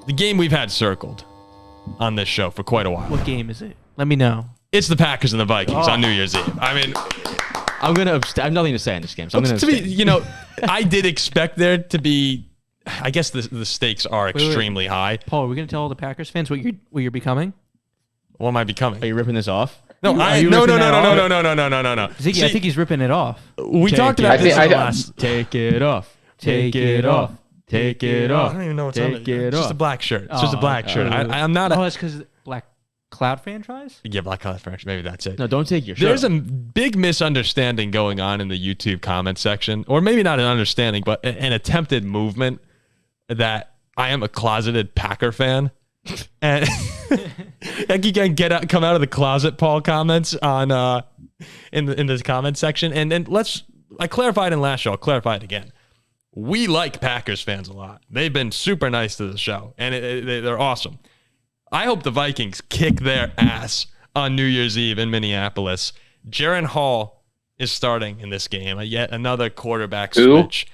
the game we've had circled on this show for quite a while. What game is it? Let me know. It's the Packers and the Vikings on New Year's Eve. I mean, I'm gonna. I have nothing to say in this game. So I'm gonna. to be, I did expect there to be. I guess the stakes are extremely high. Paul, are we gonna tell all the Packers fans what you're becoming? What am I becoming? Are you ripping this off? No, no. Ziggy, See, I think he's ripping it off. We talked about this in the last. Take it off. Take it off. Take it off. I don't even know what's on Take it. it It's off. just a black shirt. It's just a black shirt. I'm not that's because Black Cloud franchise? Yeah, Black Cloud franchise. Maybe that's it. No, don't take your shirt. There's a big misunderstanding going on in the YouTube comment section, or maybe not an understanding, but an attempted movement that I am a closeted Packer fan. And like you can come out of the closet, Paul, comments on in the comment section. And then I clarified in last show, I'll clarify it again. We like Packers fans a lot. They've been super nice to the show, and they're awesome. I hope the Vikings kick their ass on New Year's Eve in Minneapolis. Jaren Hall is starting in this game. Yet another quarterback switch.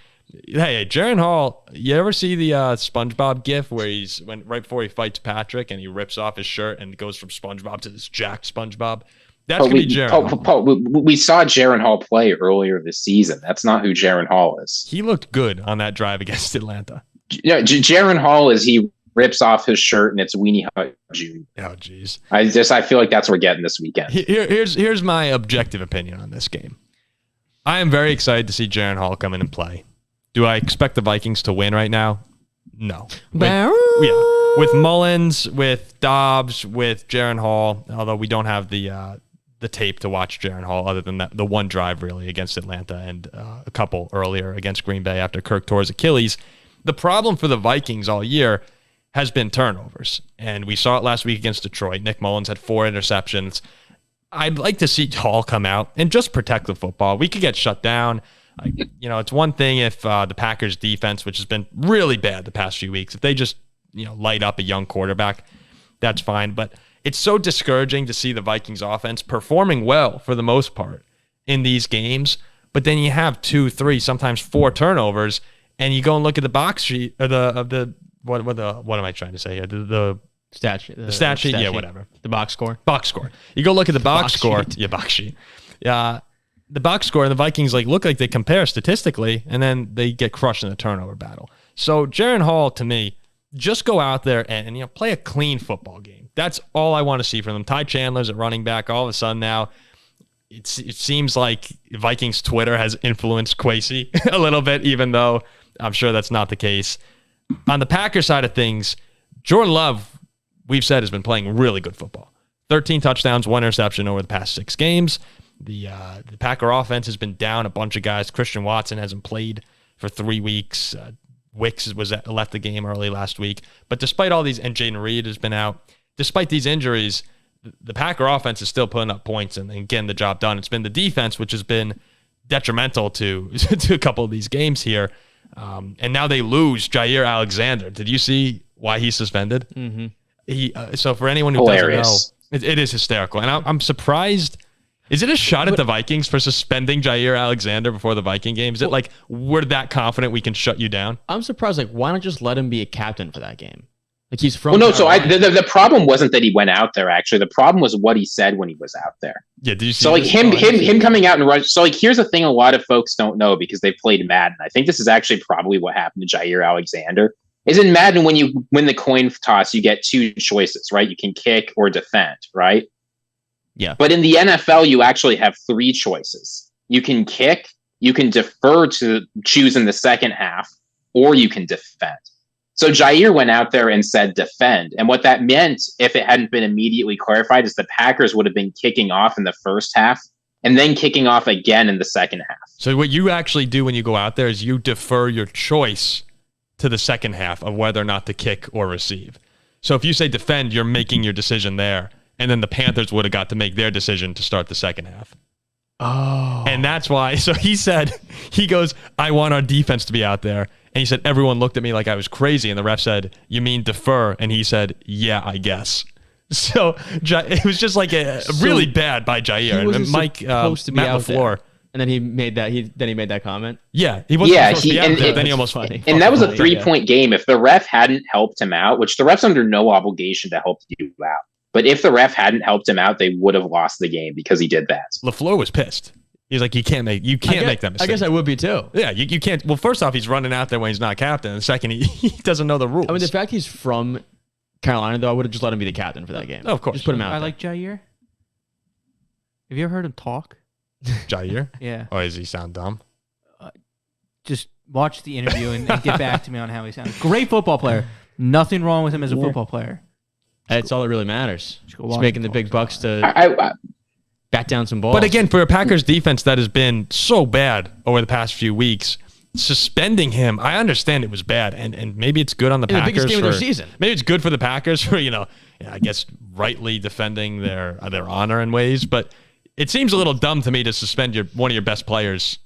Hey, Jaren Hall, you ever see the SpongeBob gif where right before he fights Patrick and he rips off his shirt and goes from SpongeBob to this jacked SpongeBob? That's going to be Jaren Hall. We saw Jaren Hall play earlier this season. That's not who Jaren Hall is. He looked good on that drive against Atlanta. Yeah, Jaren Hall he rips off his shirt and it's Weenie Hut Jr. Oh, jeez. I feel like that's what we're getting this weekend. Here's my objective opinion on this game. I am very excited to see Jaren Hall come in and play. Do I expect the Vikings to win right now? No. With Mullins, with Dobbs, with Jaren Hall, although we don't have the tape to watch Jaren Hall other than the one drive really against Atlanta and a couple earlier against Green Bay after Kirk tore his Achilles. The problem for the Vikings all year has been turnovers, and we saw it last week against Detroit. Nick Mullins had 4 interceptions. I'd like to see Hall come out and just protect the football. We could get shut down. It's one thing if the Packers defense, which has been really bad the past few weeks, if they just light up a young quarterback, that's fine. But it's so discouraging to see the Vikings offense performing well for the most part in these games, but then you have 2, 3, sometimes 4 turnovers, and you go and look at the box sheet or what am I trying to say here? The stat sheet. The stat sheet, yeah, whatever. The box score. You go look at the box score. Sheet. Yeah, box sheet. Yeah. The box score and the Vikings look like they compare statistically, and then they get crushed in the turnover battle. So Jaren Hall, to me, just go out there and play a clean football game. That's all I want to see from them. Ty Chandler's at running back. All of a sudden now, it seems like Vikings Twitter has influenced Kwesi a little bit, even though I'm sure that's not the case. On the Packer side of things, Jordan Love, we've said, has been playing really good football. 13 touchdowns, 1 interception over the past 6 games. The Packer offense has been down a bunch of guys. Christian Watson hasn't played for 3 weeks. Wicks left the game early last week. But despite all these, and Jaden Reed has been out, despite these injuries, the Packer offense is still putting up points and getting the job done. It's been the defense which has been detrimental to a couple of these games here. And now they lose Jaire Alexander. Did you see why he's suspended? Mm-hmm. So for anyone who doesn't know, it is hysterical. And I'm surprised. Is it a shot at the Vikings for suspending Jaire Alexander before the Viking game? Is it like we're that confident we can shut you down? I'm surprised. Why not just let him be a captain for that game? He's from. Well, no. So the problem wasn't that he went out there. Actually, the problem was what he said when he was out there. Yeah. Did you see? So him coming out and rush. So here's the thing: a lot of folks don't know because they've played Madden. I think this is actually probably what happened to Jaire Alexander. Is in Madden when you win the coin toss, you get 2 choices, right? You can kick or defend, right? Yeah. But in the NFL, you actually have 3 choices. You can kick, you can defer to choose in the second half, or you can defend. So Jaire went out there and said defend. And what that meant, if it hadn't been immediately clarified, is the Packers would have been kicking off in the first half and then kicking off again in the second half. So what you actually do when you go out there is you defer your choice to the second half of whether or not to kick or receive. So if you say defend, you're making your decision there. And then the Panthers would have got to make their decision to start the second half. Oh. And that's why. So he goes, I want our defense to be out there. And he said, everyone looked at me like I was crazy. And the ref said, you mean defer? And he said, yeah, I guess. So it was just like a really bad by Jaire. And Matt LaFleur And then he made that comment. Yeah, he wasn't supposed to be out there. Then he That's almost funny. And that was a Funny, 3-point game. If the ref hadn't helped him out, which the ref's under no obligation to help you out, but if the ref hadn't helped him out, they would have lost the game because he did that. LaFleur was pissed. He's like, you can't make that mistake. I guess I would be too. Yeah, you can't. Well, first off, he's running out there when he's not captain. And second, he doesn't know the rules. I mean, the fact he's from Carolina, though, I would have just let him be the captain for that game. Oh, of course. Just put him out. I there. like Jaire. Have you ever heard him talk? Jaire? Yeah. Or does he sound dumb? Just watch the interview and get back to me on how he sounds. Great football player. Nothing wrong with him as a football player. That's all that really matters. Just go He's watch making him the big talk. bucks to bat down some balls. But again, for a Packers defense that has been so bad over the past few weeks, suspending him, I understand it was bad, and maybe it's good on the in the Packers. biggest game of their season. Maybe it's good for the Packers for, I guess rightly defending their honor in ways, but it seems a little dumb to me to suspend one of your best players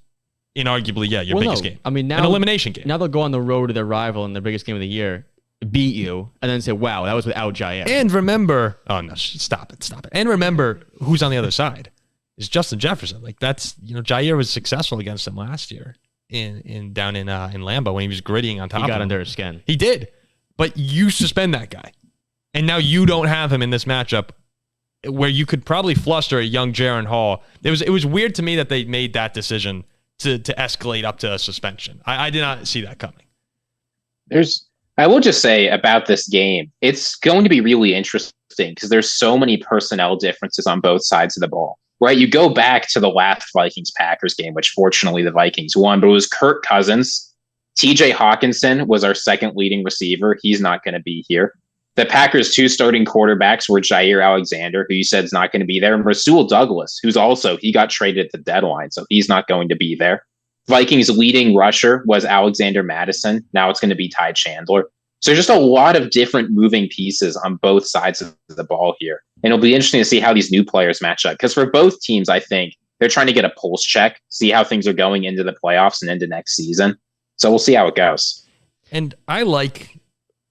in arguably, your biggest game. I mean, now an elimination game. Now they'll go on the road to their rival in their biggest game of the year, beat you, and then say, wow, that was without Jaire. And remember, stop it. And remember who's on the other side is Justin Jefferson. Like that's, Jaire was successful against him last year down in Lambeau when he was grittying on top of him. He got under his skin. He did. But you suspend that guy. And now you don't have him in this matchup where you could probably fluster a young Jaren Hall. It was weird to me that they made that decision to escalate up to a suspension. I did not see that coming. I will just say about this game, it's going to be really interesting because there's so many personnel differences on both sides of the ball, right? You go back to the last Vikings-Packers game, which fortunately the Vikings won, but it was Kirk Cousins. TJ Hawkinson was our second leading receiver. He's not going to be here. The Packers' 2 starting quarterbacks were Jaire Alexander, who you said is not going to be there, and Rasul Douglas, he got traded at the deadline, so he's not going to be there. Vikings' leading rusher was Alexander Madison. Now it's going to be Ty Chandler. So just a lot of different moving pieces on both sides of the ball here. And it'll be interesting to see how these new players match up. Because for both teams, I think they're trying to get a pulse check, see how things are going into the playoffs and into next season. So we'll see how it goes. And I like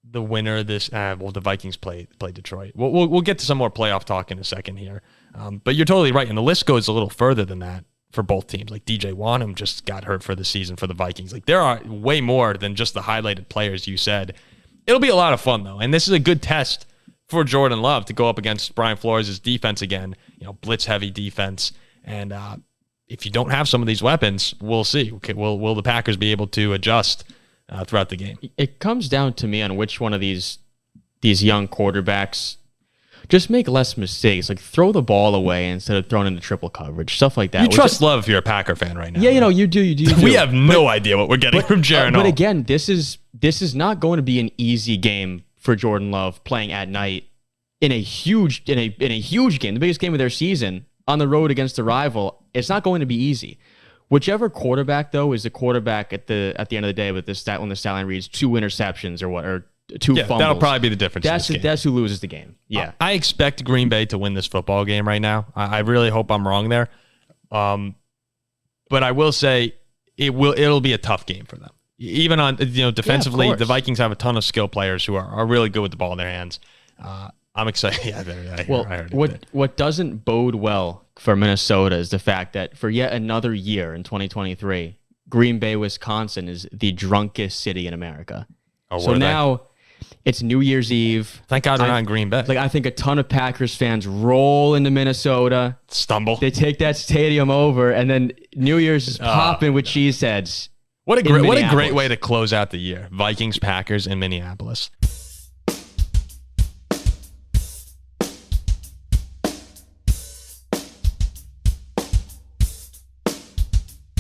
the winner of this. The Vikings play Detroit. We'll get to some more playoff talk in a second here. But you're totally right. And the list goes a little further than that for both teams. Like DJ Wanham just got hurt for the season for the Vikings. Like there are way more than just the highlighted players you said. It'll be a lot of fun though. And this is a good test for Jordan Love to go up against Brian Flores' defense again, blitz heavy defense. And if you don't have some of these weapons, we'll see. Okay, will the Packers be able to adjust throughout the game? It comes down to me on which one of these young quarterbacks just make less mistakes. Like throw the ball away instead of throwing into triple coverage, stuff like that. You trust Love if you're a Packer fan right now. Yeah, you do. We have no idea what we're getting from Jaren Hall. But again, this is not going to be an easy game for Jordan Love playing at night in a huge game, the biggest game of their season on the road against the rival. It's not going to be easy. Whichever quarterback though is the quarterback at the end of the day with the stat when the stat line reads 2 interceptions or 2 fumbles. That'll probably be the difference. That's who loses the game. Yeah, I expect Green Bay to win this football game right now. I really hope I'm wrong there, but I will say it'll be a tough game for them. Even on defensively, yeah, the Vikings have a ton of skill players who are really good with the ball in their hands. I'm excited. Yeah, I heard what doesn't bode well for Minnesota is the fact that for yet another year in 2023, Green Bay, Wisconsin is the drunkest city in America. Oh, so now it's New Year's Eve. Thank God we're not in Green Bay. Like I think a ton of Packers fans roll into Minnesota, stumble. They take that stadium over, and then New Year's is popping with cheeseheads. What a great way to close out the year. Vikings, Packers in Minneapolis.